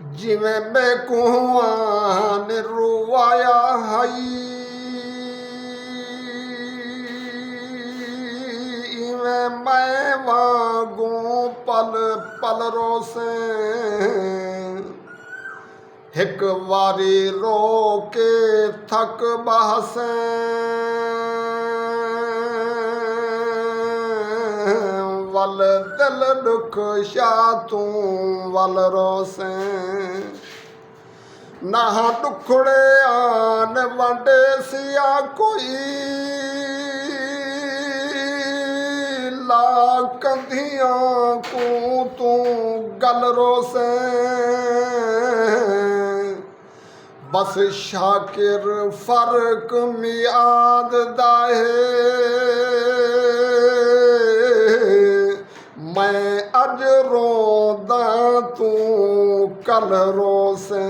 ਜਿਵੇਂ ਬੇਕੂਹਾਂ ਨੇ ਰੁਵਾਇਆ ਹਾਈ, ਇਵੇਂ ਮੈਂ ਵਾਂਗੂ ਪਲ ਪਲ ਰੋਸੇ। ਇੱਕ ਵਾਰੀ ਰੋ ਕੇ ਥੱਕ ਬਹਸੇ, ਵੱਲ ਦਿਲ ਦੁੱਖ ਸ਼ਾ ਤੂੰ ਵੱਲ ਰੋਸੇ। ਨਾ ਟੁਕੜੇ ਆਨ ਵੰਡੇ ਸਿਆ ਕੋਈ, ਲਾ ਕੰਧੀਆਂ ਕੋ ਤੂੰ ਗਲ ਰੋਸੇ। ਬਸ ਸ਼ਾਕਿਰ ਫਰਕ ਮਿਆਦ ਦਾ ਹੈ, ਮੈਂ ਅੱਜ ਰੋਂਦਾ ਤੂੰ ਕੱਲ ਰੋਸੇ।